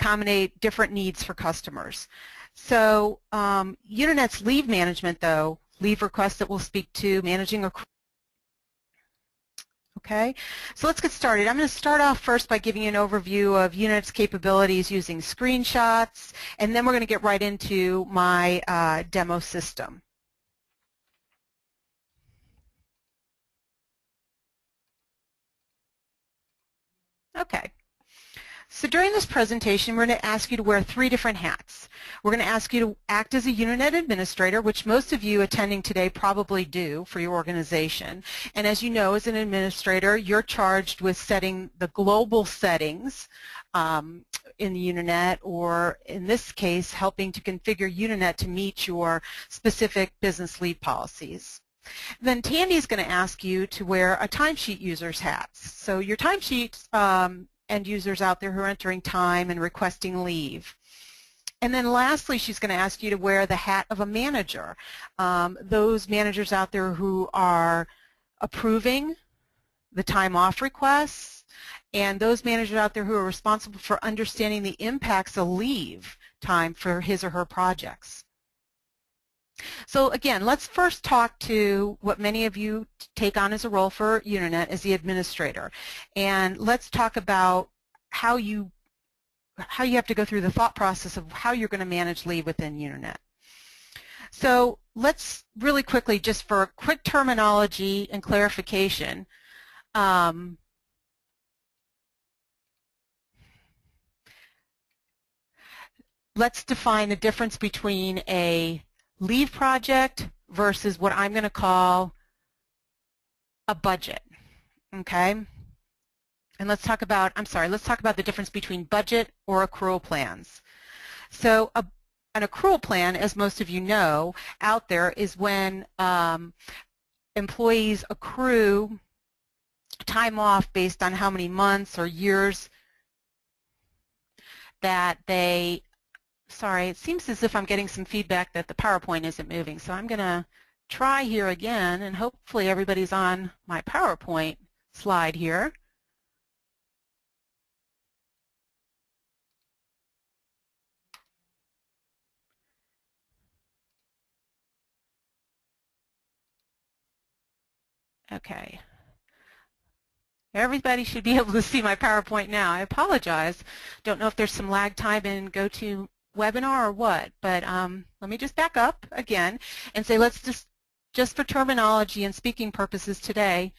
accommodate different needs for customers. So Unanet's leave management, though, leave requests that we'll speak to, managing accrual. Okay, so let's get started. I'm going to start off first by giving you an overview of Unanet's capabilities using screenshots, and then we're going to get right into my demo system. Okay. So during this presentation, we're going to ask you to wear 3 different hats. We're going to ask you to act as a Unanet administrator, which most of you attending today probably do for your organization. And as you know, as an administrator, you're charged with setting the global settings in the Unanet, or in this case, helping to configure Unanet to meet your specific business leave policies. Then Tandy is going to ask you to wear a timesheet user's hat. So your timesheets end users out there who are entering time and requesting leave. And then lastly, she's going to ask you to wear the hat of a manager. Those managers out there who are approving the time off requests, and those managers out there who are responsible for understanding the impacts of leave time for his or her projects. So again, let's first talk to what many of you take on as a role for Unanet as the administrator. And let's talk about how you have to go through the thought process of how you're going to manage leave within Unanet. So let's really quickly, just for quick terminology and clarification, let's define the difference between a leave project versus what I'm going to call a budget, okay? And let's talk about, let's talk about the difference between budget or accrual plans. So an accrual plan, as most of you know out there, is when employees accrue time off based on how many months or years that they Sorry, it seems as if I'm getting some feedback that the PowerPoint isn't moving, so I'm going to try here again, and hopefully everybody's on my PowerPoint slide here. Okay. Everybody should be able to see my PowerPoint now. I apologize. Don't know if there's some lag time in GoToWebinar or what, but let me just back up again and say let's just for terminology and speaking purposes today,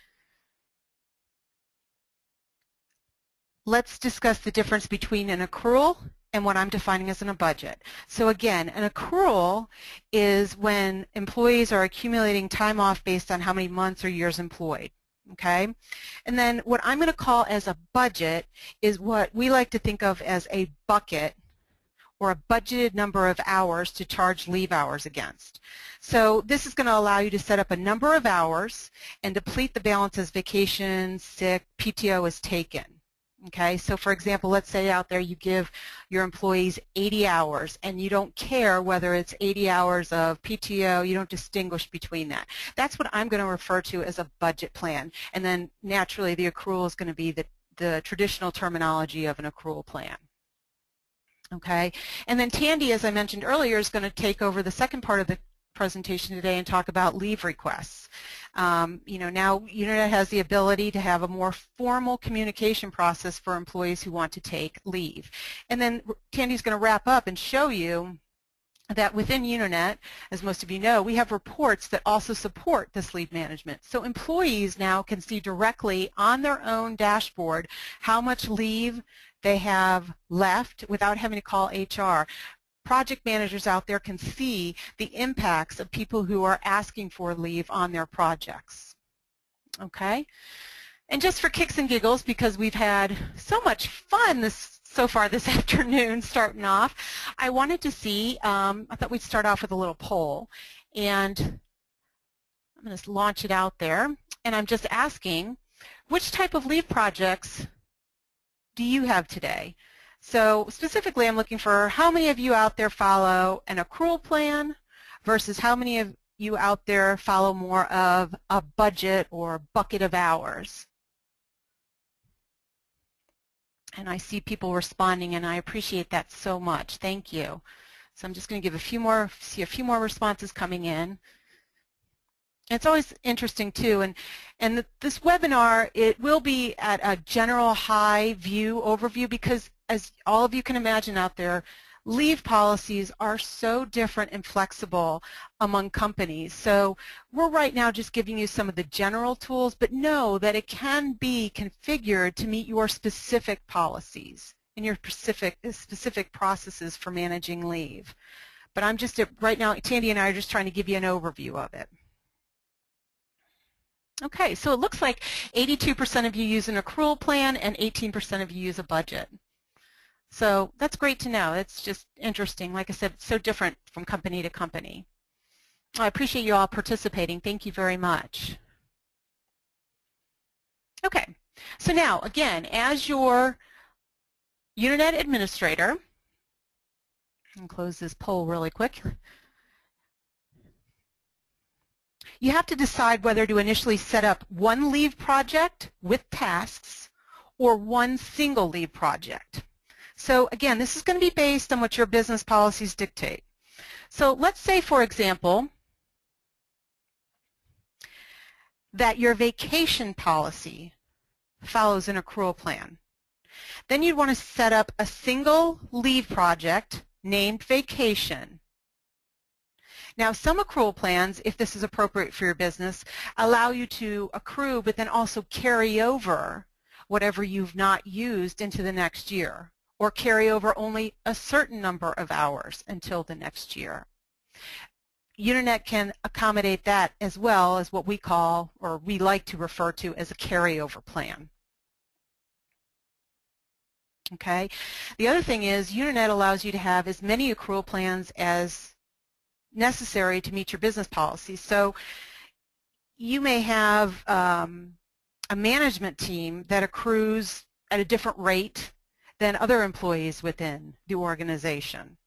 let's discuss the difference between an accrual and what I'm defining as a budget. So again, an accrual is when employees are accumulating time off based on how many months or years employed. Okay, and then what I'm going to call as a budget is what we like to think of as a bucket or a budgeted number of hours to charge leave hours against. So this is going to allow you to set up a number of hours and deplete the balance as vacation, sick, PTO is taken. Okay, so for example, let's say out there you give your employees 80 hours and you don't care whether it's 80 hours of PTO, you don't distinguish between that. That's what I'm going to refer to as a budget plan. And then naturally the accrual is going to be the traditional terminology of an accrual plan. Okay, and then Tandy, as I mentioned earlier, is going to take over the second part of the presentation today and talk about leave requests. You know, now Unanet has the ability to have a more formal communication process for employees who want to take leave. And then Tandy's going to wrap up and show you that within Unanet, as most of you know, we have reports that also support this leave management. So employees now can see directly on their own dashboard how much leave they have left without having to call HR. Project managers out there can see the impacts of people who are asking for leave on their projects. Okay? And just for kicks and giggles, because we've had so much fun so far this afternoon starting off, I wanted to see, I thought we'd start off with a little poll. And I'm going to launch it out there. And I'm just asking, which type of leave projects do you have today? So specifically, I'm looking for how many of you out there follow an accrual plan versus how many of you out there follow more of a budget or bucket of hours. And I see people responding, and I appreciate that so much. Thank you. So I'm just going to give see a few more responses coming in. It's always interesting too, and this webinar, it will be at a general high view overview, because as all of you can imagine out there, leave policies are so different and flexible among companies. So we're right now just giving you some of the general tools, but know that it can be configured to meet your specific policies and your specific processes for managing leave. But I'm just, right now, Tandy and I are just trying to give you an overview of it. Okay, so it looks like 82% of you use an accrual plan and 18% of you use a budget. So that's great to know. It's just interesting. Like I said, it's so different from company to company. I appreciate you all participating. Thank you very much. Okay, so now, again, as your Unanet administrator, I'll close this poll really quick. You have to decide whether to initially set up one leave project with tasks or one single leave project. So again, this is going to be based on what your business policies dictate. So let's say, for example, that your vacation policy follows an accrual plan. Then you'd want to set up a single leave project named vacation. Now, some accrual plans, if this is appropriate for your business, allow you to accrue but then also carry over whatever you've not used into the next year, or carry over only a certain number of hours until the next year. Unanet can accommodate that as well as what we call, or we like to refer to, as a carryover plan. Okay. The other thing is Unanet allows you to have as many accrual plans as necessary to meet your business policies. So you may have a management team that accrues at a different rate than other employees within the organization.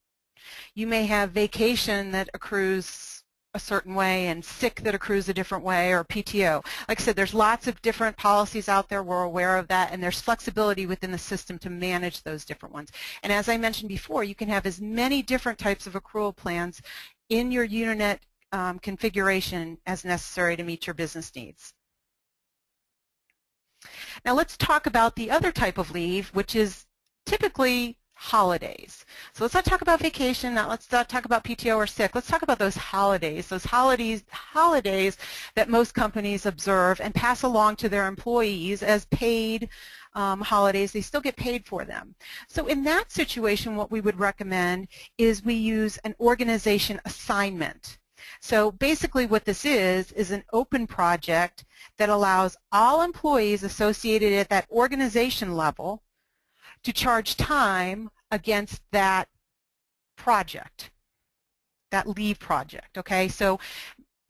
You may have vacation that accrues a certain way and sick that accrues a different way, or PTO. Like I said, there's lots of different policies out there. We're aware of that, and there's flexibility within the system to manage those different ones. And as I mentioned before, you can have as many different types of accrual plans in your Unanet configuration as necessary to meet your business needs. Now let's talk about the other type of leave, which is typically holidays. So let's not talk about vacation, let's not talk about PTO or sick. Let's talk about those holidays that most companies observe and pass along to their employees as paid holidays. They still get paid for them. So in that situation, what we would recommend is we use an organization assignment. So basically what this is an open project that allows all employees associated at that organization level to charge time against that project, that leave project, okay? So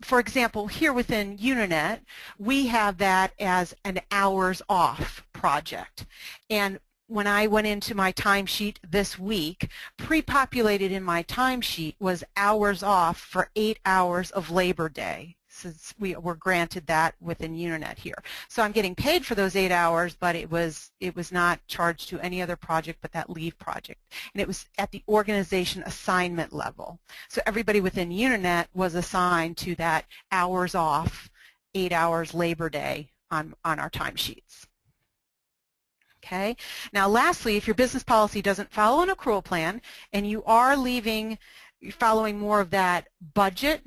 for example, here within Unanet, we have that as an hours off project. And when I went into my timesheet this week, pre-populated in my timesheet was hours off for 8 hours of Labor Day, since we were granted that within Unanet here. So I'm getting paid for those 8 hours, but it was not charged to any other project but that leave project. And it was at the organization assignment level. So everybody within Unanet was assigned to that hours off, 8 hours Labor Day on our timesheets. Okay. Now lastly, if your business policy doesn't follow an accrual plan and you are following more of that budget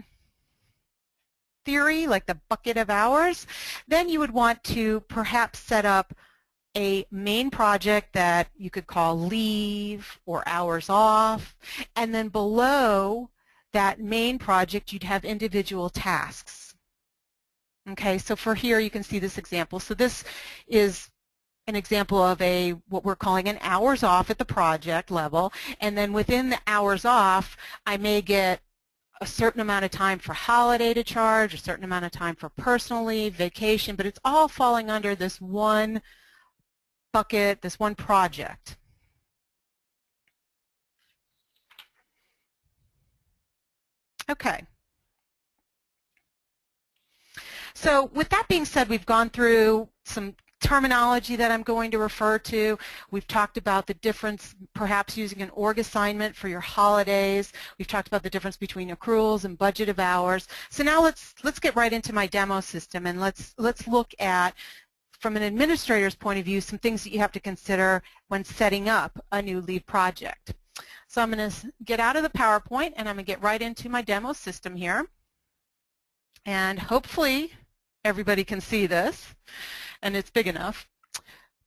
theory, like the bucket of hours, then you would want to perhaps set up a main project that you could call leave or hours off, and then below that main project you'd have individual tasks. Okay, so for here you can see this example. So this is an example of what we're calling an hours off at the project level, and then within the hours off I may get a certain amount of time for holiday to charge, a certain amount of time for personal leave, vacation, but it's all falling under this one bucket, this one project. Okay. So with that being said, we've gone through some terminology that I'm going to refer to. We've talked about the difference, perhaps using an org assignment for your holidays. We've talked about the difference between accruals and budget of hours. So now let's get right into my demo system, and let's look at, from an administrator's point of view, some things that you have to consider when setting up a new leave project. So I'm going to get out of the PowerPoint and I'm going to get right into my demo system here. And hopefully everybody can see this and it's big enough.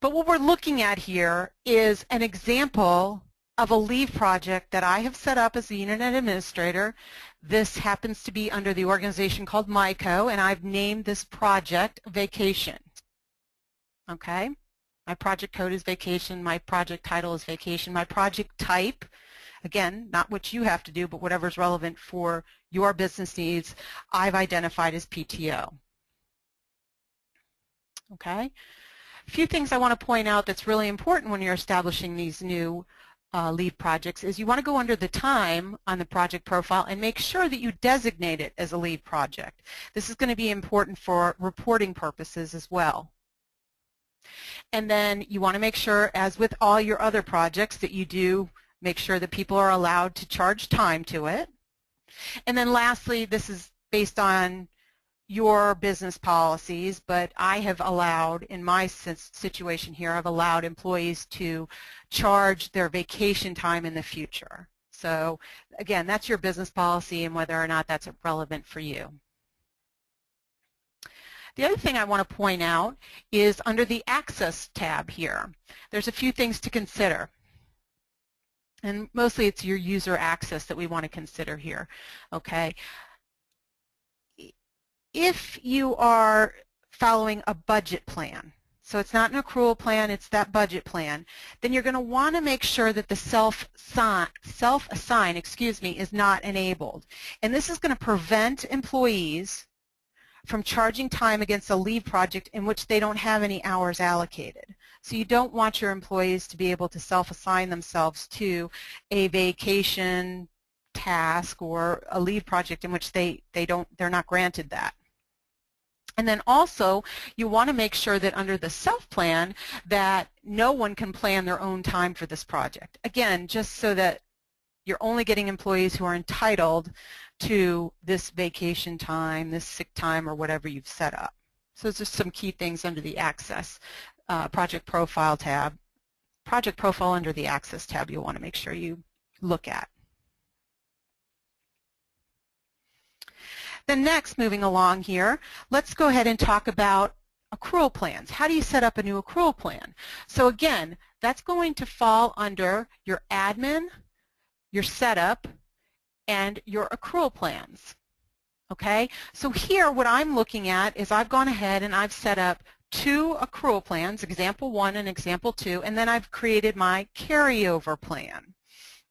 But what we're looking at here is an example of a leave project that I have set up as the Unanet administrator. This happens to be under the organization called MICO, and I've named this project Vacation. Okay? My project code is Vacation, my project title is Vacation, my project type, again, not what you have to do, but whatever's relevant for your business needs, I've identified as PTO. Okay? A few things I want to point out that's really important when you're establishing these new leave projects is you want to go under the time on the project profile and make sure that you designate it as a leave project. This is going to be important for reporting purposes as well. And then you want to make sure, as with all your other projects, that you do make sure that people are allowed to charge time to it. And then lastly, this is based on your business policies, but I have allowed, in my situation here, I've allowed employees to charge their vacation time in the future. So again, that's your business policy and whether or not that's relevant for you. The other thing I want to point out is under the Access tab here. There's a few things to consider. And mostly it's your user access that we want to consider here. Okay. If you are following a budget plan, so it's not an accrual plan, it's that budget plan, then you're going to want to make sure that the self-assign, is not enabled. And this is going to prevent employees from charging time against a leave project in which they don't have any hours allocated. So you don't want your employees to be able to self-assign themselves to a vacation task or a leave project in which they're not granted that. And then also, you want to make sure that under the self-plan that no one can plan their own time for this project. Again, just so that you're only getting employees who are entitled to this vacation time, this sick time, or whatever you've set up. So those are some key things under the Access Project Profile tab. Project Profile under the Access tab you'll want to make sure you look at. Then next, moving along here, let's go ahead and talk about accrual plans. How do you set up a new accrual plan? So again, that's going to fall under your admin, your setup, and your accrual plans. Okay? So here what I'm looking at is I've gone ahead and I've set up two accrual plans, example 1 and example 2, and then I've created my carryover plan.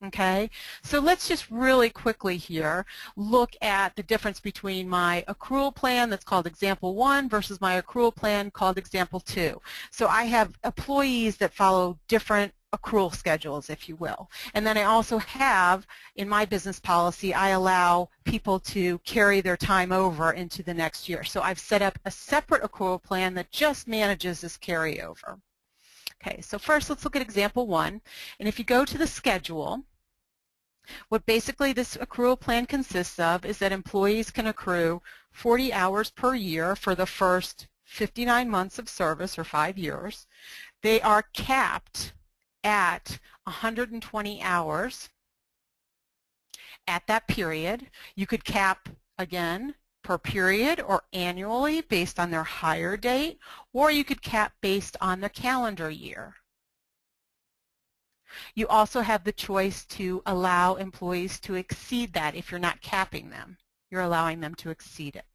Okay, so let's just really quickly here look at the difference between my accrual plan that's called example 1 versus my accrual plan called example 2. So I have employees that follow different accrual schedules, if you will. And then I also have, in my business policy, I allow people to carry their time over into the next year. So I've set up a separate accrual plan that just manages this carryover. Okay, so first let's look at example 1. And if you go to the schedule, what basically this accrual plan consists of is that employees can accrue 40 hours per year for the first 59 months of service, or 5 years. They are capped at 120 hours at that period. You could cap, again, per period or annually based on their hire date, or you could cap based on the calendar year. You also have the choice to allow employees to exceed that. If you're not capping them, you're allowing them to exceed it.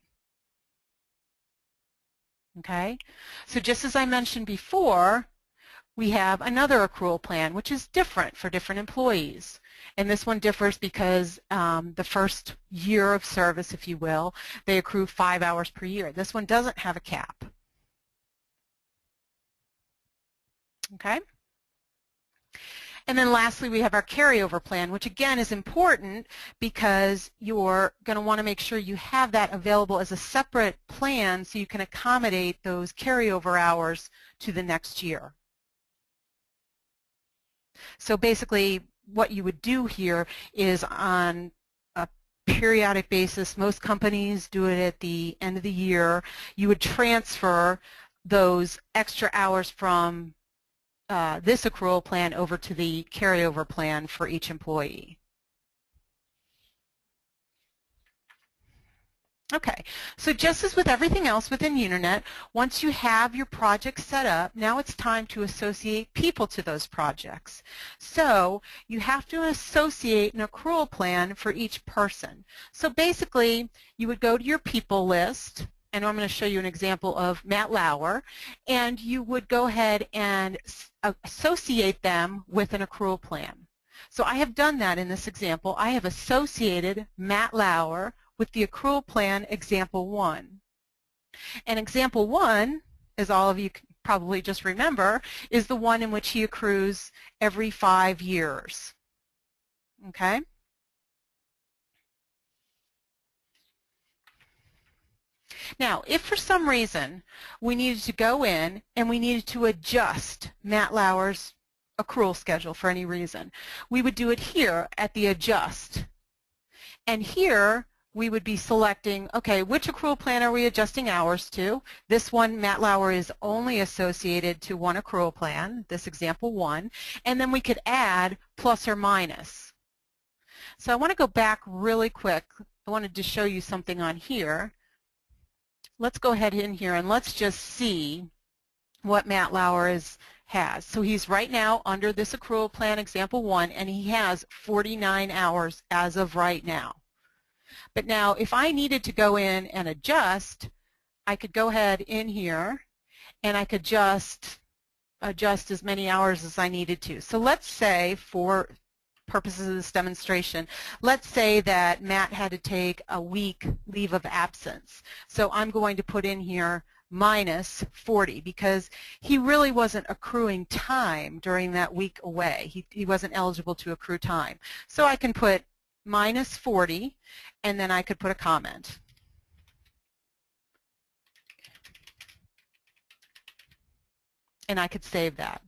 Okay? So just as I mentioned before, we have another accrual plan which is different for different employees. And this one differs because the first year of service, if you will, they accrue 5 hours per year. This one doesn't have a cap. Okay? And then lastly, we have our carryover plan, which again is important because you're going to want to make sure you have that available as a separate plan so you can accommodate those carryover hours to the next year. So basically, what you would do here is on a periodic basis, most companies do it at the end of the year, you would transfer those extra hours from this accrual plan over to the carryover plan for each employee. Okay, so just as with everything else within Unanet, once you have your project set up, now it's time to associate people to those projects. So you have to associate an accrual plan for each person. So basically, you would go to your people list, and I'm going to show you an example of Matt Lauer, and you would go ahead and associate them with an accrual plan. So I have done that in this example. I have associated Matt Lauer with the accrual plan example 1. And example 1, as all of you probably just remember, is the one in which he accrues every 5 years. Okay? Now, if for some reason we needed to go in and we needed to adjust Matt Lauer's accrual schedule for any reason, we would do it here at the adjust. And here we would be selecting, okay, which accrual plan are we adjusting hours to? This one, Matt Lauer, is only associated to one accrual plan, this example 1, and then we could add plus or minus. So I want to go back really quick. I wanted to show you something on here. Let's go ahead in here and let's just see what Matt Lauer has. So he's right now under this accrual plan example 1, and he has 49 hours as of right now. But now if I needed to go in and adjust, I could go ahead in here and I could just adjust as many hours as I needed to. So let's say, for purposes of this demonstration, let's say that Matt had to take a week leave of absence. So I'm going to put in here minus 40 because he really wasn't accruing time during that week away. He wasn't eligible to accrue time. So I can put minus 40, and then I could put a comment. And I could save that.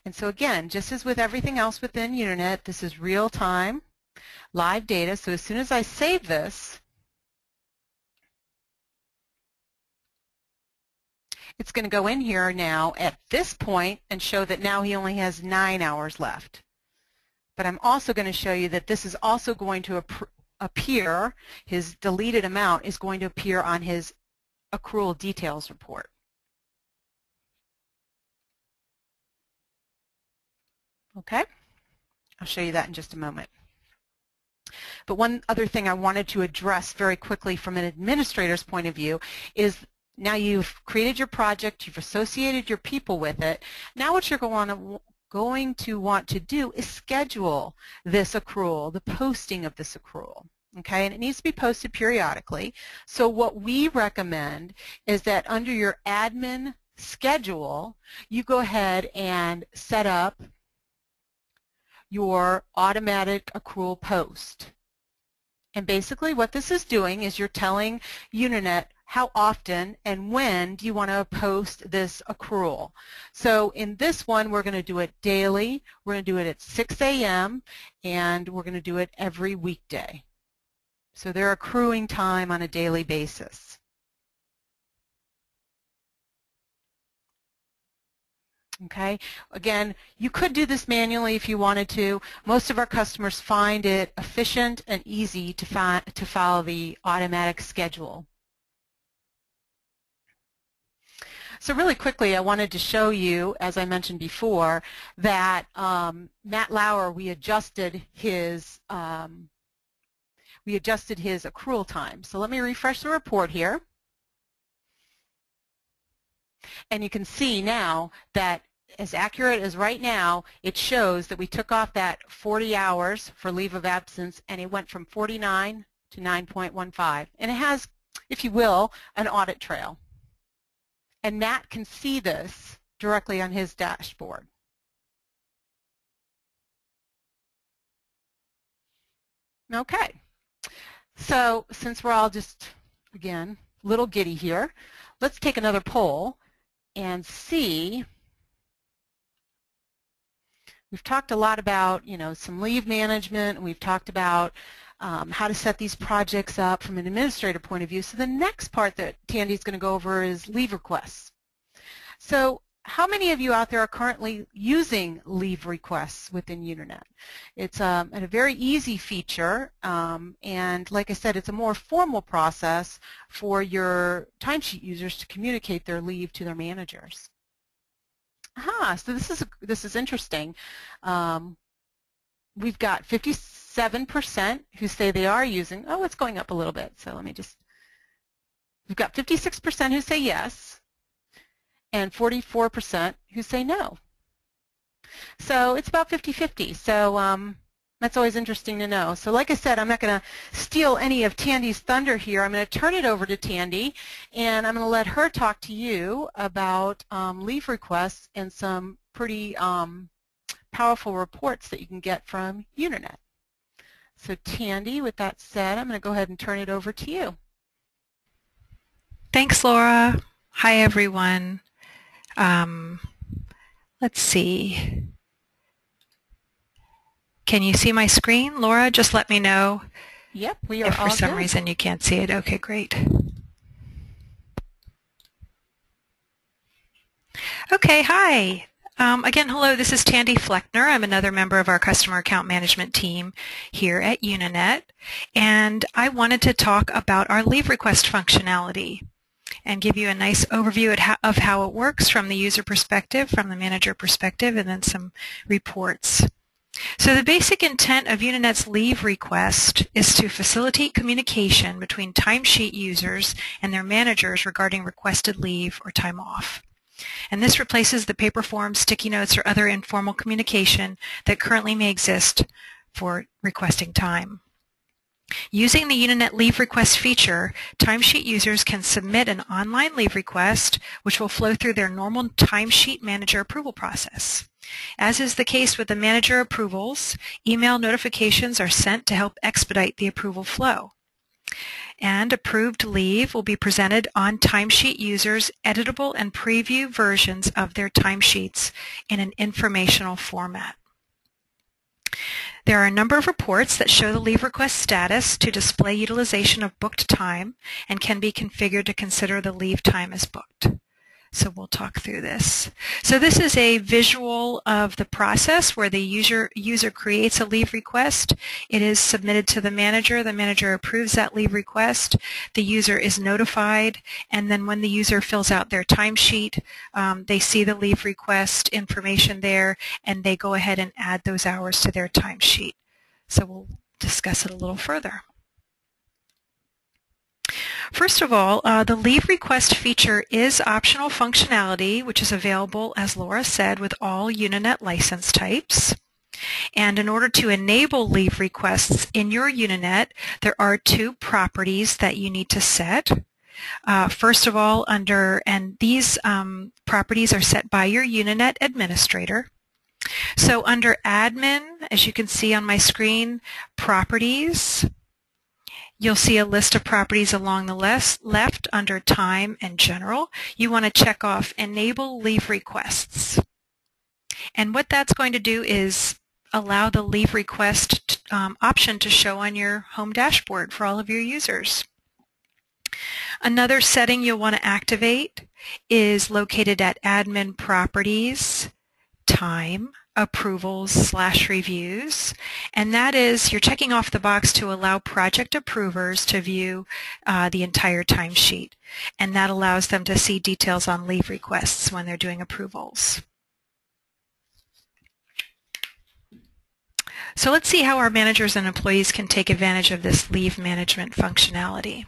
And so again, just as with everything else within Unanet, this is real-time, live data. So as soon as I save this, it's going to go in here now at this point and show that now he only has 9 hours left. But I'm also going to show you that this is also going to appear, his deleted amount is going to appear on his accrual details report. Okay? I'll show you that in just a moment. But one other thing I wanted to address very quickly from an administrator's point of view is now you've created your project, you've associated your people with it. Now what you're going to want to do is schedule this accrual, the posting of this accrual. Okay, and it needs to be posted periodically. So what we recommend is that under your admin schedule, you go ahead and set up your automatic accrual post. And basically what this is doing is you're telling Unanet how often and when do you want to post this accrual. So in this one, we're going to do it daily. We're going to do it at 6 a.m. and we're going to do it every weekday. So they're accruing time on a daily basis. Okay, again, you could do this manually if you wanted to. Most of our customers find it efficient and easy to follow the automatic schedule. So really quickly, I wanted to show you, as I mentioned before, that Matt Lauer, we adjusted his accrual time. So let me refresh the report here. And you can see now that as accurate as right now, it shows that we took off that 40 hours for leave of absence, and it went from 49 to 9.15. And it has, if you will, an audit trail. And Matt can see this directly on his dashboard. Okay. So since we're all just, again, a little giddy here, let's take another poll and see. We've talked a lot about, some leave management, and we've talked about how to set these projects up from an administrator point of view. So the next part that Tandy's going to go over is leave requests. So how many of you out there are currently using leave requests within Unanet? It's a very easy feature, and like I said, it's a more formal process for your timesheet users to communicate their leave to their managers. So this is interesting. We've got 57% who say they are using. Oh, it's going up a little bit. So we've got 56% who say yes, and 44% who say no. So it's about 50-50. So that's always interesting to know. So like I said, I'm not going to steal any of Tandy's thunder here. I'm going to turn it over to Tandy, and I'm going to let her talk to you about leave requests and some pretty powerful reports that you can get from Unanet. So Tandy, with that said, I'm going to go ahead and turn it over to you. Thanks, Laura. Hi, everyone. Let's see. Can you see my screen? Laura, just let me know. Yep, we are if all for some good. reason you can't see it. Okay, great. Okay, hi. Again, hello, this is Tandy Fleckner. I'm another member of our customer account management team here at Unanet, and I wanted to talk about our leave request functionality and give you a nice overview of how it works from the user perspective, from the manager perspective, and then some reports. So the basic intent of Unanet's leave request is to facilitate communication between timesheet users and their managers regarding requested leave or time off. And this replaces the paper forms, sticky notes, or other informal communication that currently may exist for requesting time. Using the Unanet leave request feature, timesheet users can submit an online leave request, which will flow through their normal timesheet manager approval process. As is the case with the manager approvals, email notifications are sent to help expedite the approval flow. And approved leave will be presented on timesheet users' editable and preview versions of their timesheets in an informational format. There are a number of reports that show the leave request status to display utilization of booked time and can be configured to consider the leave time as booked. So we'll talk through this. So this is a visual of the process where the user creates a leave request. It is submitted to the manager approves that leave request, the user is notified, and then when the user fills out their timesheet, they see the leave request information there, and they go ahead and add those hours to their timesheet. So we'll discuss it a little further. First of all, the leave request feature is optional functionality, which is available, as Laura said, with all Unanet license types. And in order to enable leave requests in your Unanet, there are two properties that you need to set. First of all, these properties are set by your Unanet administrator. So under Admin, as you can see on my screen, Properties, you'll see a list of properties along the left under Time and General. You want to check off Enable Leave Requests. And what that's going to do is allow the leave request option to show on your home dashboard for all of your users. Another setting you'll want to activate is located at Admin Properties, Time, Approvals/Reviews, and that is you're checking off the box to allow project approvers to view the entire timesheet, and that allows them to see details on leave requests when they're doing approvals. So let's see how our managers and employees can take advantage of this leave management functionality.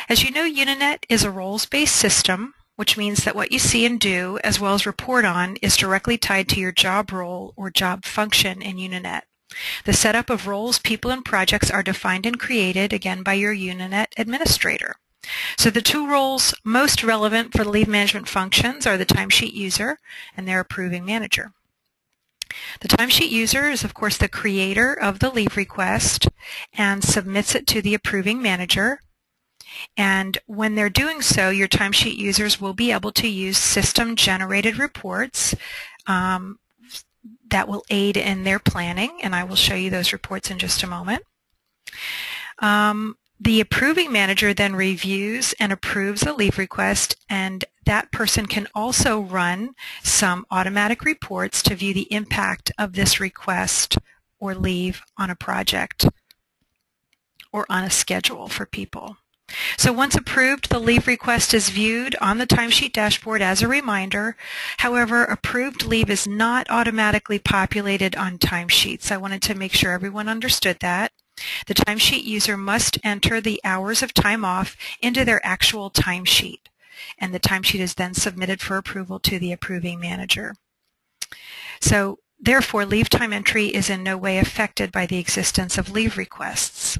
As you know, Unanet is a roles-based system, which means that what you see and do, as well as report on, is directly tied to your job role or job function in Unanet. The setup of roles, people, and projects are defined and created, again, by your Unanet administrator. So the two roles most relevant for the leave management functions are the timesheet user and their approving manager. The timesheet user is, of course, the creator of the leave request and submits it to the approving manager. And when they're doing so, your timesheet users will be able to use system-generated reports that will aid in their planning, and I will show you those reports in just a moment. The approving manager then reviews and approves a leave request, and that person can also run some automatic reports to view the impact of this request or leave on a project or on a schedule for people. So once approved, the leave request is viewed on the timesheet dashboard as a reminder. However, approved leave is not automatically populated on timesheets. I wanted to make sure everyone understood that. The timesheet user must enter the hours of time off into their actual timesheet, and the timesheet is then submitted for approval to the approving manager. So therefore, leave time entry is in no way affected by the existence of leave requests.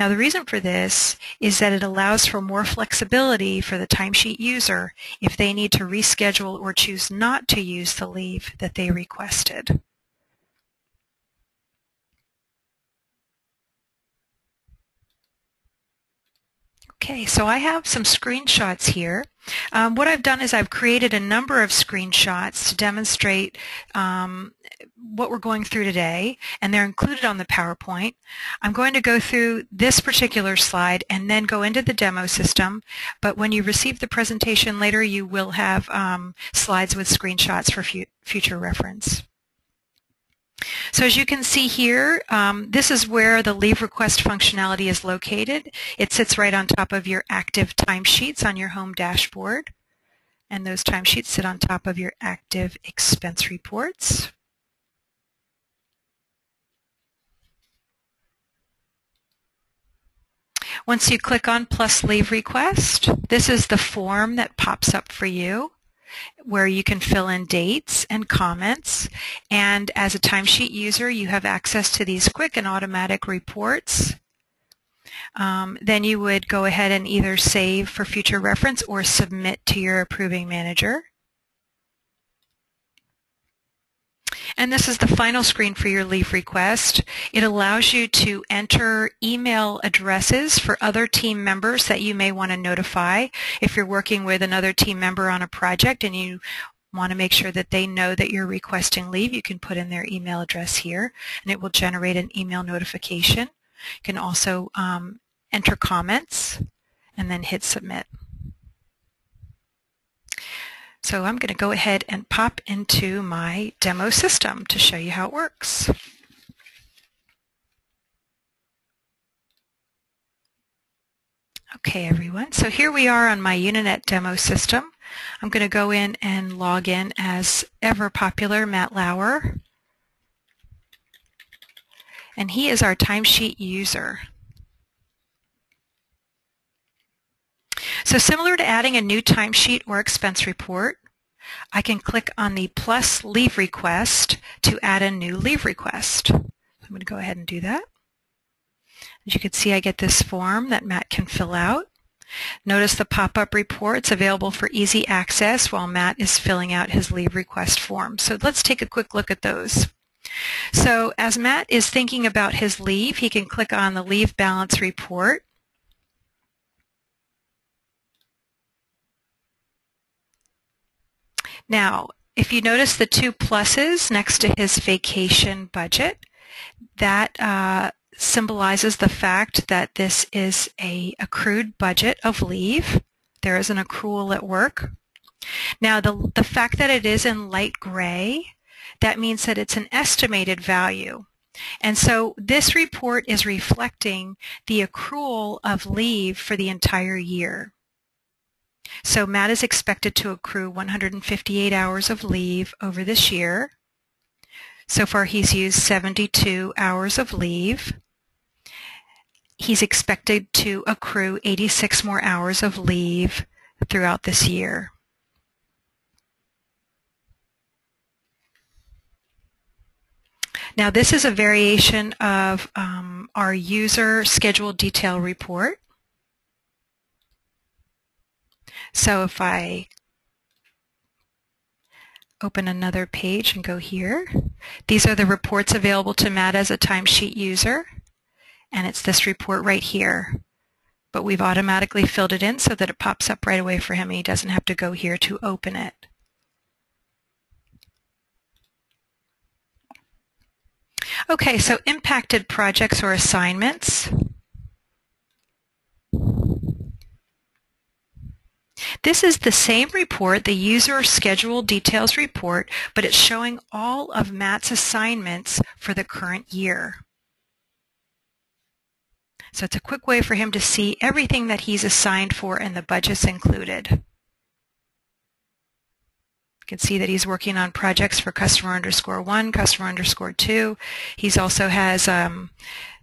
Now, the reason for this is that it allows for more flexibility for the timesheet user if they need to reschedule or choose not to use the leave that they requested. Okay, so I have some screenshots here. What I've done is I've created a number of screenshots to demonstrate what we're going through today, and they're included on the PowerPoint. I'm going to go through this particular slide and then go into the demo system, but when you receive the presentation later, you will have slides with screenshots for future reference. So as you can see here, this is where the leave request functionality is located. It sits right on top of your active timesheets on your home dashboard, and those timesheets sit on top of your active expense reports. Once you click on Plus Leave Request, this is the form that pops up for you, where you can fill in dates and comments. And as a timesheet user, you have access to these quick and automatic reports. Then you would go ahead and either save for future reference or submit to your approving manager. And this is the final screen for your leave request. It allows you to enter email addresses for other team members that you may want to notify. If you're working with another team member on a project and you want to make sure that they know that you're requesting leave, you can put in their email address here, and it will generate an email notification. You can also enter comments and then hit submit. So I'm going to go ahead and pop into my demo system to show you how it works. Okay, everyone, so here we are on my Unanet demo system. I'm going to go in and log in as ever popular Matt Lauer, and he is our timesheet user. So similar to adding a new timesheet or expense report, I can click on the Plus Leave Request to add a new leave request. So I'm going to go ahead and do that. As you can see, I get this form that Matt can fill out. Notice the pop-up reports available for easy access while Matt is filling out his leave request form. So let's take a quick look at those. So as Matt is thinking about his leave, he can click on the Leave Balance Report. Now, if you notice the two pluses next to his vacation budget, that symbolizes the fact that this is an accrued budget of leave. There is an accrual at work. Now, the fact that it is in light gray, that means that it's an estimated value. And so this report is reflecting the accrual of leave for the entire year. So Matt is expected to accrue 158 hours of leave over this year. So far he's used 72 hours of leave. He's expected to accrue 86 more hours of leave throughout this year. Now this is a variation of our user schedule detail report. So if I open another page and go here, These are the reports available to Matt as a timesheet user, and it's this report right here. But we've automatically filled it in so that it pops up right away for him and he doesn't have to go here to open it. Okay, so impacted projects or assignments. This is the same report, the user schedule details report, but it's showing all of Matt's assignments for the current year. So it's a quick way for him to see everything that he's assigned for and the budgets included. You can see that he's working on projects for customer_1, customer_2. He also has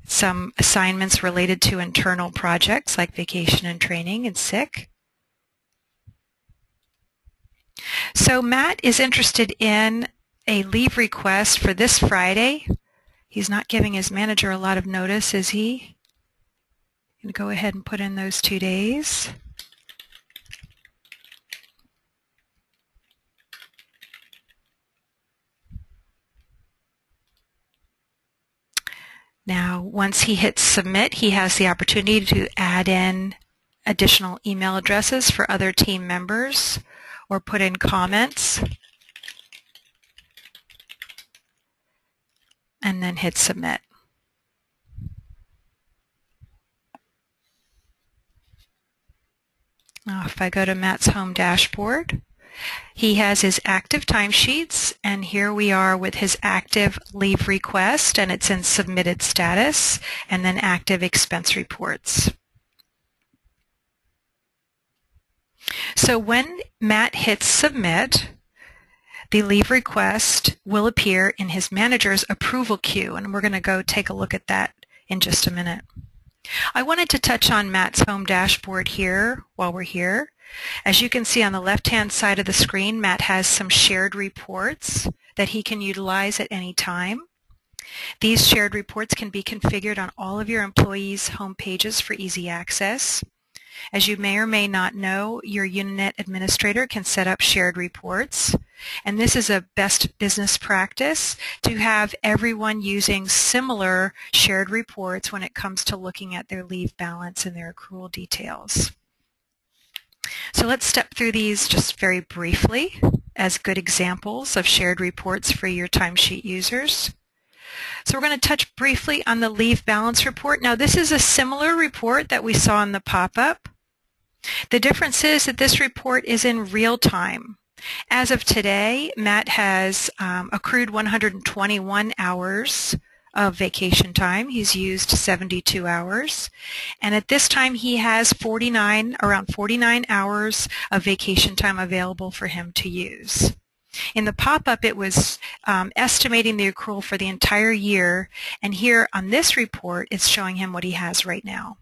some assignments related to internal projects like vacation and training and sick. So Matt is interested in a leave request for this Friday. He's not giving his manager a lot of notice, is he? I'm going to go ahead and put in those 2 days. Now, once he hits submit, he has the opportunity to add in additional email addresses for other team members or put in comments and then hit submit. Now, if I go to Matt's home dashboard, he has his active timesheets, and here we are with his active leave request, and it's in submitted status, and then active expense reports. So when Matt hits submit, the leave request will appear in his manager's approval queue, and we're going to go take a look at that in just a minute. I wanted to touch on Matt's home dashboard here while we're here. As you can see on the left-hand side of the screen, Matt has some shared reports that he can utilize at any time. These shared reports can be configured on all of your employees' home pages for easy access. As you may or may not know, your Unanet administrator can set up shared reports, and this is a best business practice to have everyone using similar shared reports when it comes to looking at their leave balance and their accrual details. So let's step through these just very briefly as good examples of shared reports for your timesheet users. So we're going to touch briefly on the leave balance report. Now this is a similar report that we saw in the pop-up. The difference is that this report is in real time. As of today, Matt has accrued 121 hours of vacation time. He's used 72 hours. And at this time, he has around 49 hours of vacation time available for him to use. In the pop-up, it was estimating the accrual for the entire year, and here on this report, it's showing him what he has right now.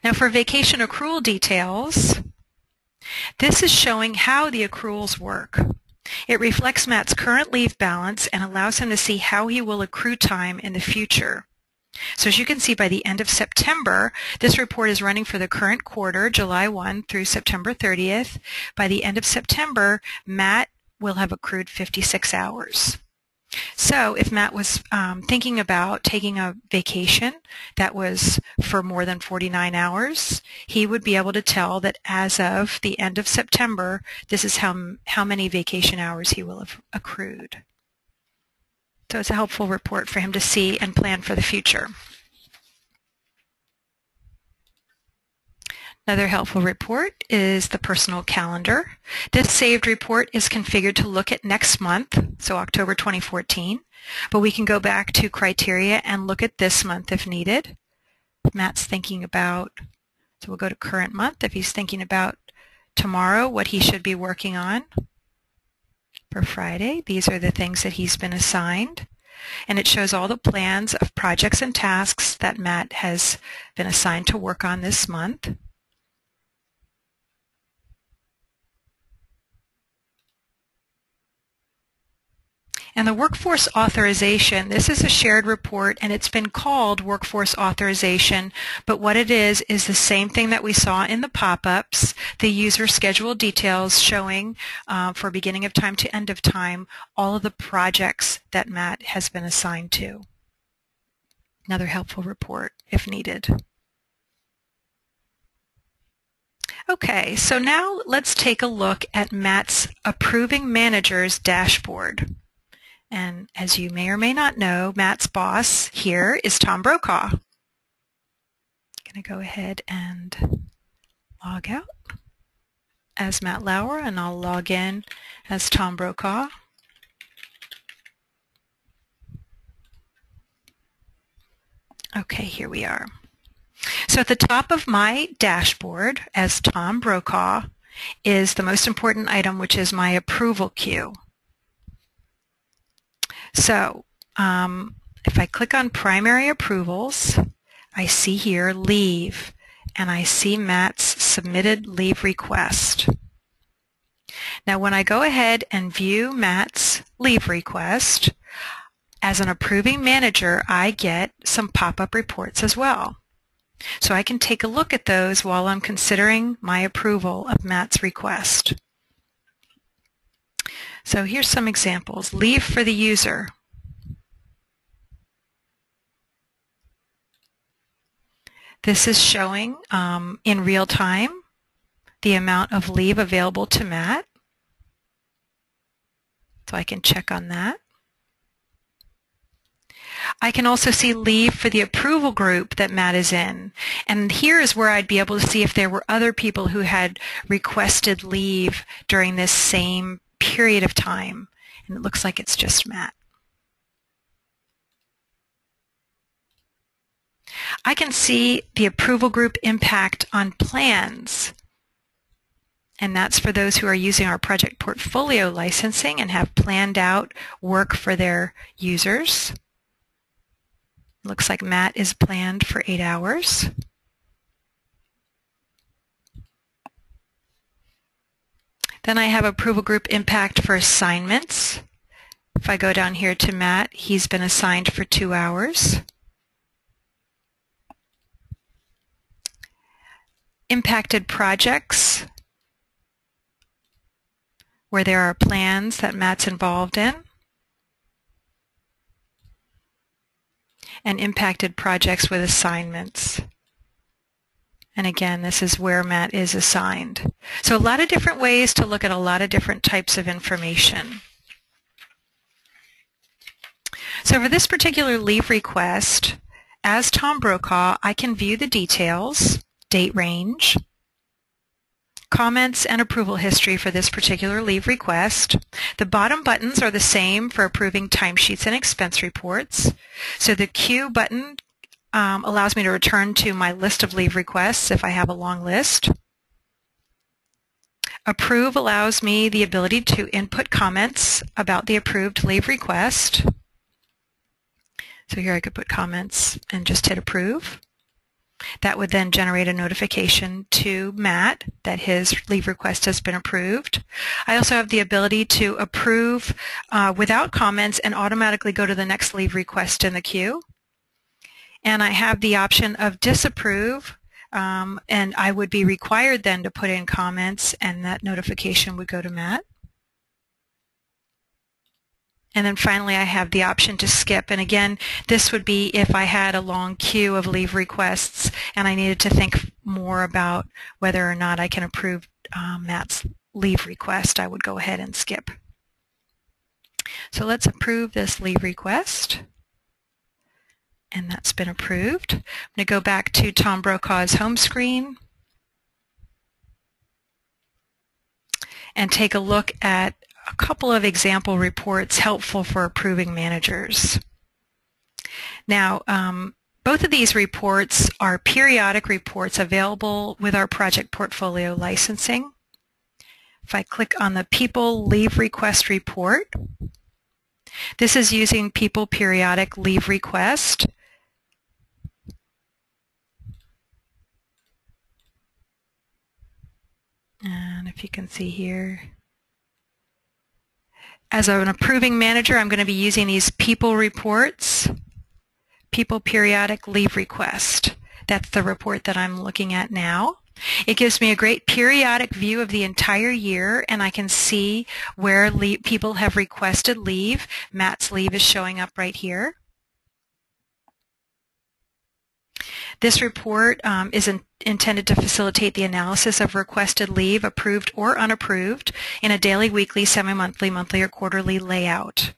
Now for vacation accrual details, this is showing how the accruals work. It reflects Matt's current leave balance and allows him to see how he will accrue time in the future. So as you can see, by the end of September, this report is running for the current quarter, July 1 through September 30th. By the end of September, Matt will have accrued 56 hours. So if Matt was thinking about taking a vacation that was for more than 49 hours, he would be able to tell that as of the end of September, this is how many vacation hours he will have accrued. So it's a helpful report for him to see and plan for the future. Another helpful report is the personal calendar. This saved report is configured to look at next month, so October 2014, but we can go back to criteria and look at this month if needed. Matt's thinking about, so we'll go to current month, if he's thinking about tomorrow, what he should be working on for Friday. These are the things that he's been assigned. And it shows all the plans of projects and tasks that Matt has been assigned to work on this month. And the workforce authorization, this is a shared report and it's been called workforce authorization, but what it is the same thing that we saw in the pop-ups, the user schedule details showing for beginning of time to end of time all of the projects that Matt has been assigned to. Another helpful report if needed. Okay, so now let's take a look at Matt's Approving Managers dashboard. And as you may or may not know, Matt's boss here is Tom Brokaw. I'm going to go ahead and log out as Matt Lauer, and I'll log in as Tom Brokaw. Okay, here we are. So at the top of my dashboard as Tom Brokaw is the most important item, which is my approval queue. So if I click on primary approvals, I see here leave, and I see Matt's submitted leave request. Now when I go ahead and view Matt's leave request, as an approving manager, I get some pop-up reports as well. So I can take a look at those while I'm considering my approval of Matt's request. So here's some examples. Leave for the user. This is showing in real time the amount of leave available to Matt. So I can check on that. I can also see leave for the approval group that Matt is in. And here is where I'd be able to see if there were other people who had requested leave during this same period of time. And it looks like it's just Matt. I can see the approval group impact on plans. And that's for those who are using our project portfolio licensing and have planned out work for their users. Looks like Matt is planned for 8 hours. Then I have approval group impact for assignments. If I go down here to Matt, he's been assigned for 2 hours. Impacted projects, where there are plans that Matt's involved in. And impacted projects with assignments. And again, this is where Matt is assigned. So a lot of different ways to look at a lot of different types of information. So for this particular leave request, as Tom Brokaw, I can view the details, date range, comments, and approval history for this particular leave request. The bottom buttons are the same for approving timesheets and expense reports. So the Q button allows me to return to my list of leave requests if I have a long list. Approve allows me the ability to input comments about the approved leave request. So here I could put comments and just hit approve. That would then generate a notification to Matt that his leave request has been approved. I also have the ability to approve without comments and automatically go to the next leave request in the queue. And I have the option of disapprove, and I would be required then to put in comments, and that notification would go to Matt. And then finally, I have the option to skip. And again, this would be if I had a long queue of leave requests and I needed to think more about whether or not I can approve Matt's leave request, I would go ahead and skip. So let's approve this leave request. And that's been approved. I'm going to go back to Tom Brokaw's home screen and take a look at a couple of example reports helpful for approving managers. Now, both of these reports are periodic reports available with our project portfolio licensing. If I click on the People Leave Request report, this is using People Periodic Leave Request. And if you can see here, As an approving manager, I'm going to be using these people reports, people periodic leave request. That's the report that I'm looking at now. It gives me a great periodic view of the entire year, and I can see where people have requested leave. Matt's leave is showing up right here. This report is intended to facilitate the analysis of requested leave, approved or unapproved, in a daily, weekly, semi-monthly, monthly, or quarterly layout.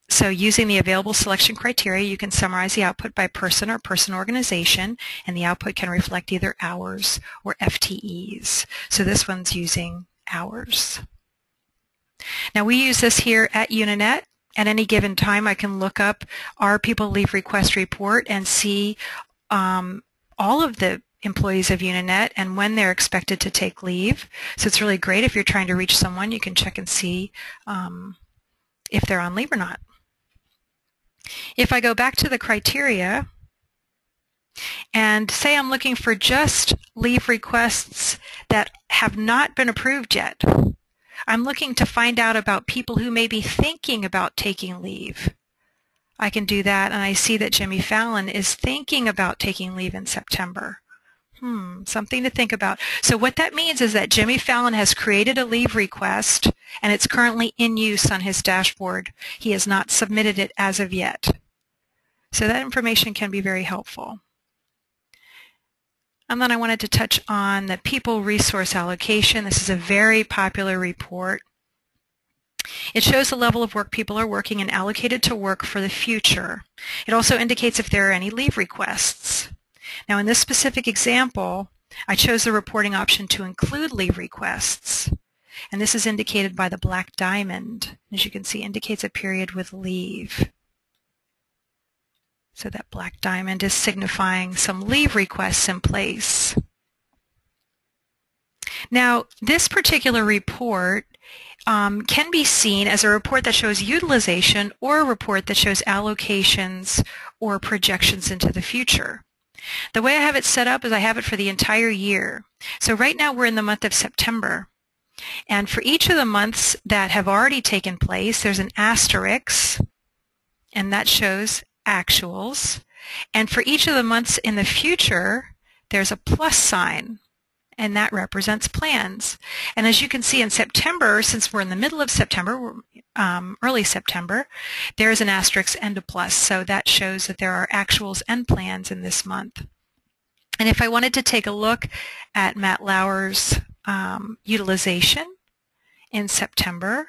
So using the available selection criteria, you can summarize the output by person or person organization, and the output can reflect either hours or FTEs. So this one's using hours. Now we use this here at Unanet. At any given time, I can look up our people leave request report and see all of the employees of Unanet and when they're expected to take leave. So it's really great if you're trying to reach someone, you can check and see if they're on leave or not. If I go back to the criteria and say I'm looking for just leave requests that have not been approved yet, I'm looking to find out about people who may be thinking about taking leave. I can do that, and I see that Jimmy Fallon is thinking about taking leave in September. Something to think about. So what that means is that Jimmy Fallon has created a leave request, and it's currently in use on his dashboard. He has not submitted it as of yet. So that information can be very helpful. And then I wanted to touch on the people resource allocation. This is a very popular report. It shows the level of work people are working and allocated to work for the future. It also indicates if there are any leave requests. Now in this specific example, I chose the reporting option to include leave requests. And this is indicated by the black diamond. As you can see, indicates a period with leave. So that black diamond is signifying some leave requests in place. Now, this particular report can be seen as a report that shows utilization or a report that shows allocations or projections into the future. The way I have it set up is I have it for the entire year. So right now we're in the month of September. And for each of the months that have already taken place, there's an asterisk, and that shows actuals. And for each of the months in the future, there's a plus sign, and that represents plans. And as you can see in September, since we're in the middle of September, early September, there's an asterisk and a plus. So that shows that there are actuals and plans in this month. And if I wanted to take a look at Matt Lauer's utilization in September,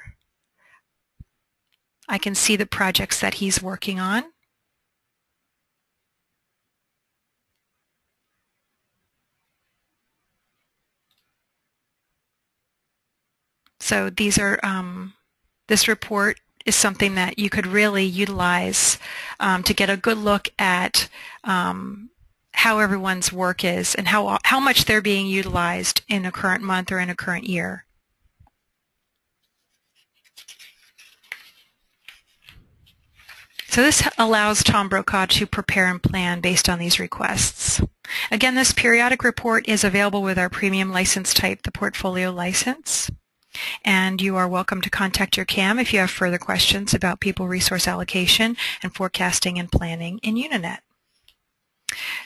I can see the projects that he's working on. So these are, this report is something that you could really utilize to get a good look at how everyone's work is and how much they're being utilized in a current month or in a current year. So this allows Tom Brokaw to prepare and plan based on these requests. Again, this periodic report is available with our premium license type, the portfolio license. And you are welcome to contact your CAM if you have further questions about people resource allocation and forecasting and planning in Unanet.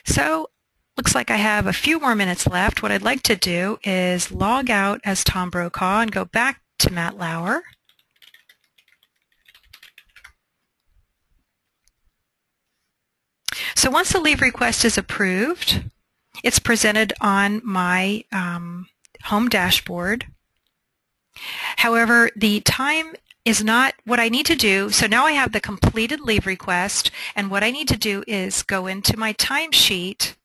So, looks like I have a few more minutes left. What I'd like to do is log out as Tom Brokaw and go back to Matt Lauer. So once the leave request is approved, it's presented on my home dashboard. However, the time is not what I need to do. So now I have the completed leave request, and what I need to do is go into my timesheet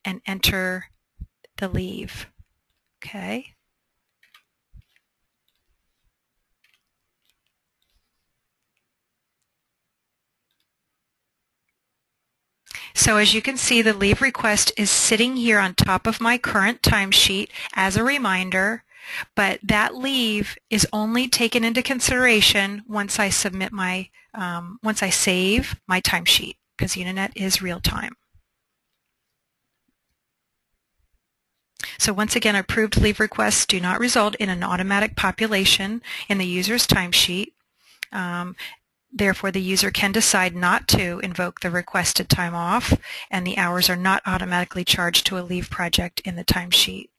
and enter the leave. Okay. So as you can see, the leave request is sitting here on top of my current timesheet as a reminder, but that leave is only taken into consideration once I submit my, once I save my timesheet, because Unanet is real time. So once again, approved leave requests do not result in an automatic population in the user's timesheet. Therefore, the user can decide not to invoke the requested time off, and the hours are not automatically charged to a leave project in the timesheet.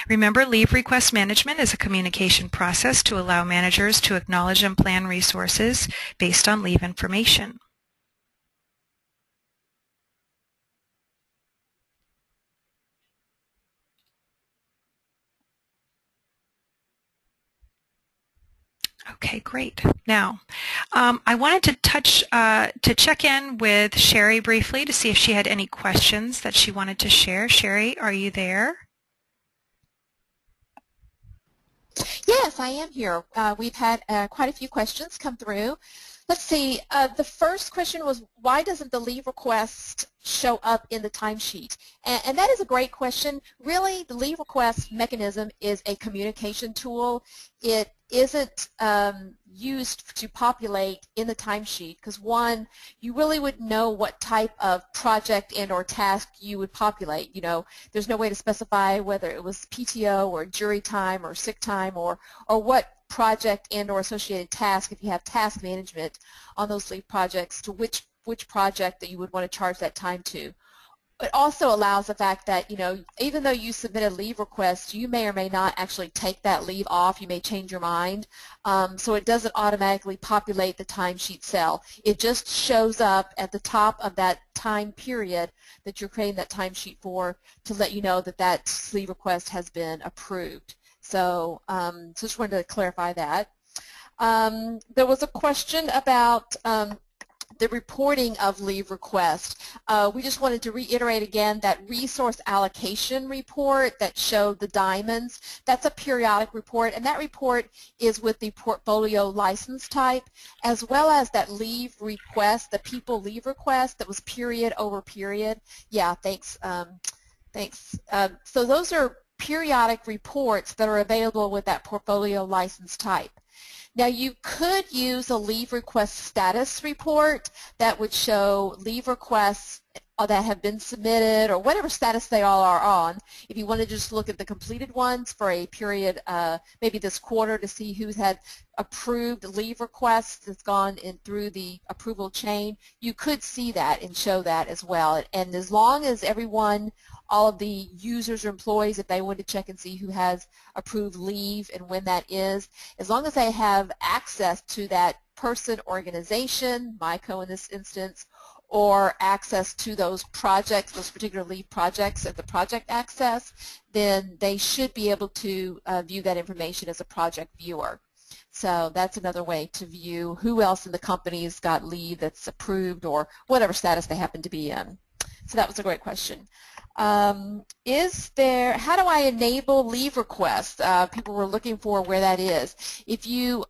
Remember, leave request management is a communication process to allow managers to acknowledge and plan resources based on leave information. Okay, great. Now, I wanted to check in with Sherry briefly to see if she had any questions that she wanted to share. Sherry, are you there? Yes, I am here. We've had quite a few questions come through. Let's see. The first question was, why doesn't the leave request show up in the timesheet? And that is a great question. Really, the leave request mechanism is a communication tool. It isn't used to populate in the timesheet because, one, you really would know what type of project and or task you would populate. You know, there's no way to specify whether it was PTO or jury time or sick time or what project and or associated task, if you have task management on those leave projects, to which project that you would want to charge that time to. It also allows the fact that, you know, even though you submit a leave request, you may or may not actually take that leave off. You may change your mind. So it doesn't automatically populate the timesheet cell. It just shows up at the top of that time period that you're creating that timesheet for to let you know that that leave request has been approved. So just wanted to clarify that. There was a question about the reporting of leave request. We just wanted to reiterate again that resource allocation report that showed the diamonds. That's a periodic report, and that report is with the portfolio license type, as well as that leave request, the people leave request that was period over period. Yeah, thanks. Thanks. So those are periodic reports that are available with that portfolio license type. Now, you could use a leave request status report that would show leave requests that have been submitted or whatever status they all are on. If you want to just look at the completed ones for a period, maybe this quarter, to see who's had approved leave requests that's gone in through the approval chain, you could see that and show that as well. And as long as everyone, all of the users or employees, if they want to check and see who has approved leave and when that is, as long as they have access to that person, organization, MICO in this instance, or access to those projects, those particular leave projects at the project access, then they should be able to view that information as a project viewer. So that's another way to view who else in the company's got leave that's approved or whatever status they happen to be in. So that was a great question. How do I enable leave requests? People were looking for where that is. If you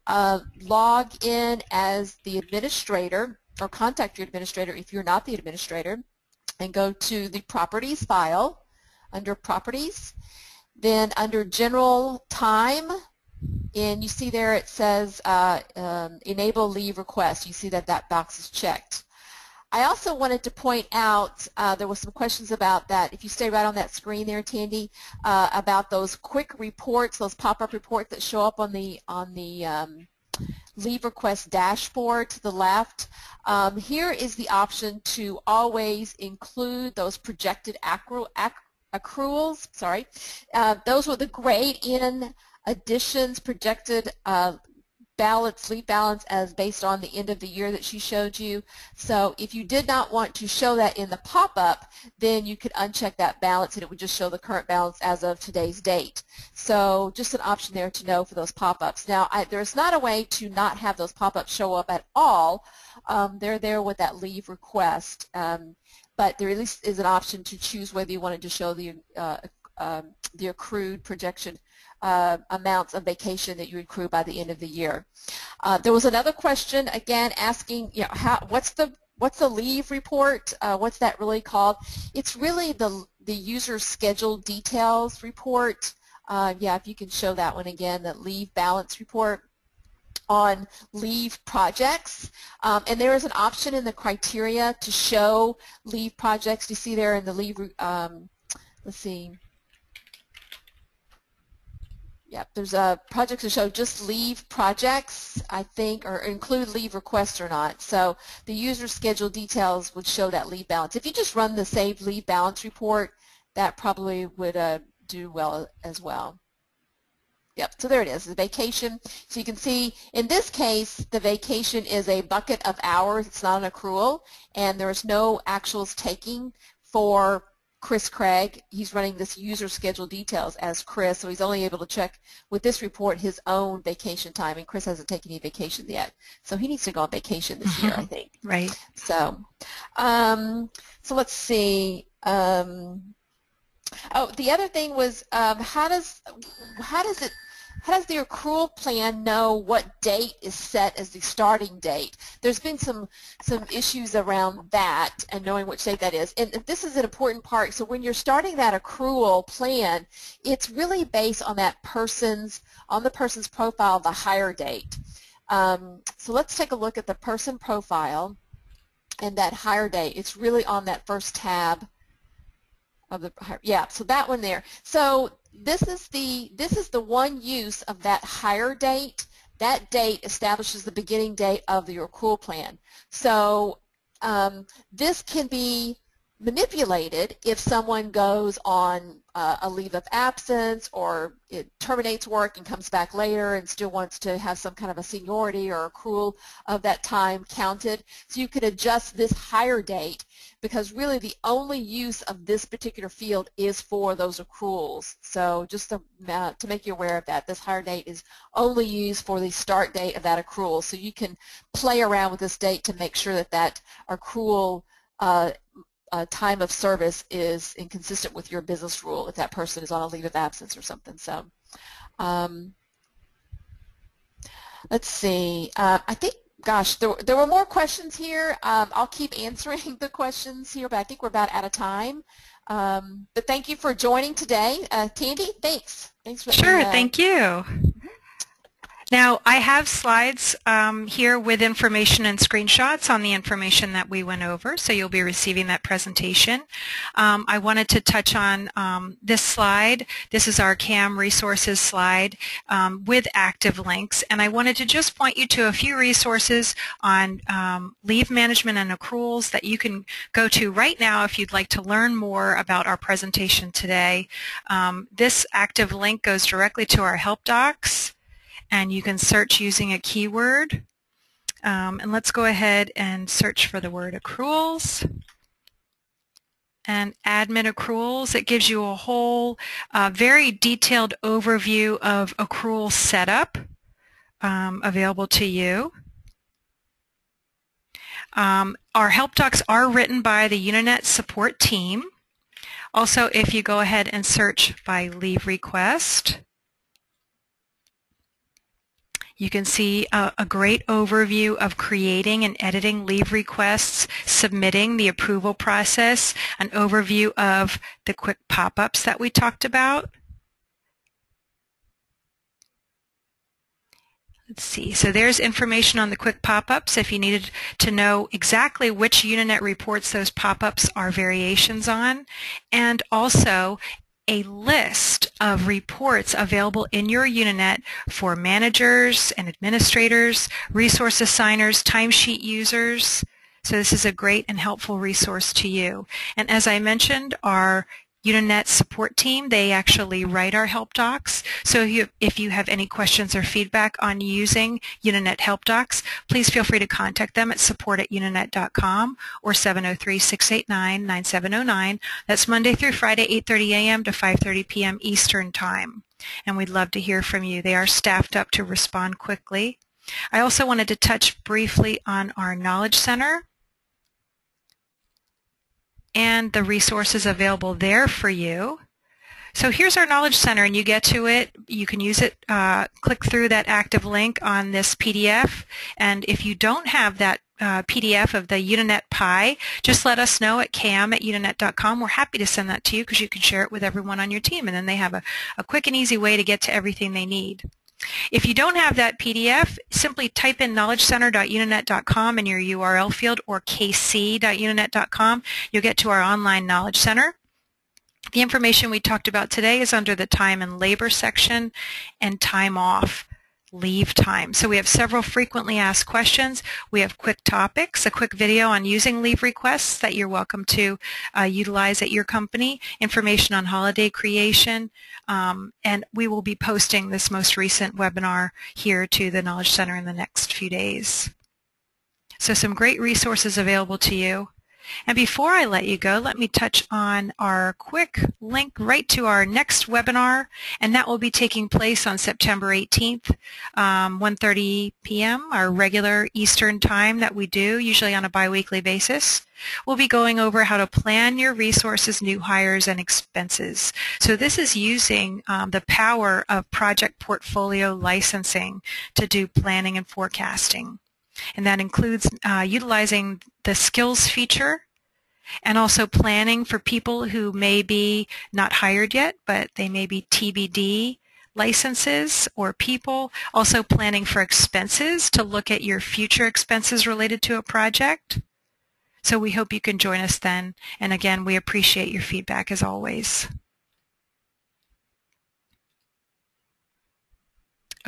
log in as the administrator, or contact your administrator if you're not the administrator, and go to the properties file under properties, then under general time, and you see there it says enable leave request. You see that that box is checked. I also wanted to point out, there was some questions about that, if you stay right on that screen there, Tandy, about those quick reports, those pop-up reports that show up on the leave request dashboard to the left. Here is the option to always include those projected accruals. Sorry, those were the grade-in additions, projected balance, leave balance as based on the end of the year that she showed you. So if you did not want to show that in the pop-up, then you could uncheck that balance and it would just show the current balance as of today's date. So just an option there to know for those pop-ups. Now, there's not a way to not have those pop-ups show up at all. They're there with that leave request, but there at least is an option to choose whether you wanted to show the accrued projection amounts of vacation that you accrue by the end of the year. There was another question again asking, you know, what's the leave report? What's that really called? It's really the user schedule details report. Yeah, if you can show that one again, the leave balance report on leave projects. And there is an option in the criteria to show leave projects. You see there in the leave, let's see, Yep, there's projects that show just leave projects, I think, or include leave requests or not. So the user schedule details would show that leave balance. If you just run the save leave balance report, that probably would do well as well. Yep, so there it is, the vacation. So you can see in this case, the vacation is a bucket of hours. It's not an accrual, and there's no actuals taking for Chris Craig. He's running this user schedule details as Chris, so he's only able to check with this report his own vacation time, and Chris hasn't taken any vacation yet. So he needs to go on vacation this year, I think. Right. So, so let's see. Oh, the other thing was how does the accrual plan know what date is set as the starting date? There's been some issues around that and knowing which date that is. And this is an important part. So when you're starting that accrual plan, it's really based on the person's profile, the hire date. So let's take a look at the person profile and that hire date. It's really on that first tab of the, yeah, so that one there. So this is the one use of that hire date. That date establishes the beginning date of the accrual plan. So this can be manipulated if someone goes on a leave of absence, or it terminates work and comes back later and still wants to have some kind of a seniority or accrual of that time counted. So you could adjust this hire date, because really the only use of this particular field is for those accruals. So just to make you aware of that, this hire date is only used for the start date of that accrual. So you can play around with this date to make sure that that accrual time of service is inconsistent with your business rule if that person is on a leave of absence or something. So let's see. I think, gosh, there were more questions here. I'll keep answering the questions here, but I think we're about out of time. But thank you for joining today. Tandy, thanks. Thanks for Sure, thank you. Now, I have slides here with information and screenshots on the information that we went over, so you'll be receiving that presentation. I wanted to touch on this slide. This is our CAM resources slide with active links, and I wanted to just point you to a few resources on leave management and accruals that you can go to right now if you'd like to learn more about our presentation today. This active link goes directly to our help docs, and you can search using a keyword. And let's go ahead and search for the word accruals. And admin accruals, it gives you a whole very detailed overview of accrual setup available to you. Our help docs are written by the Unanet support team. Also, if you go ahead and search by leave request, you can see a great overview of creating and editing leave requests, submitting the approval process, an overview of the quick pop-ups that we talked about. Let's see, so there's information on the quick pop-ups if you needed to know exactly which Unanet reports those pop-ups are variations on, and also a list of reports available in your Unanet for managers and administrators, resource assigners, timesheet users. So this is a great and helpful resource to you. And as I mentioned, our Unanet support team, they actually write our help docs. So if you have any questions or feedback on using Unanet help docs, please feel free to contact them at support@unanet.com or 703-689-9709. That's Monday through Friday, 8:30 a.m. to 5:30 p.m. Eastern Time. And we'd love to hear from you. They are staffed up to respond quickly. I also wanted to touch briefly on our Knowledge Center and the resources available there for you. So here's our Knowledge Center, and you get to it. You can use it, click through that active link on this PDF, and if you don't have that PDF of the Unanet Pi, just let us know at cam@unanet.com. We're happy to send that to you because you can share it with everyone on your team, and then they have a quick and easy way to get to everything they need. If you don't have that PDF, simply type in knowledgecenter.unanet.com in your URL field or kc.unanet.com. You'll get to our online Knowledge Center. The information we talked about today is under the time and labor section and time off, leave time. So we have several frequently asked questions. We have quick topics, a quick video on using leave requests that you're welcome to utilize at your company, information on holiday creation, and we will be posting this most recent webinar here to the Knowledge Center in the next few days. So some great resources available to you. And before I let you go, let me touch on our quick link right to our next webinar, and that will be taking place on September 18th, 1:30 p.m., our regular Eastern time that we do, usually on a biweekly basis. We'll be going over how to plan your resources, new hires, and expenses. So this is using the power of project portfolio licensing to do planning and forecasting. And that includes utilizing the skills feature and also planning for people who may be not hired yet, but they may be TBD licenses or people. Also planning for expenses to look at your future expenses related to a project. So we hope you can join us then. And again, we appreciate your feedback as always.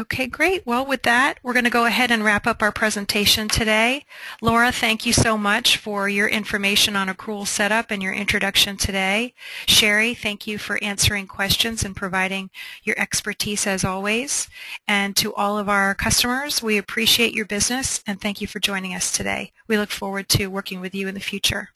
Okay, great. Well, with that, we're going to go ahead and wrap up our presentation today. Laura, thank you so much for your information on accrual setup and your introduction today. Sherry, thank you for answering questions and providing your expertise as always. And to all of our customers, we appreciate your business and thank you for joining us today. We look forward to working with you in the future.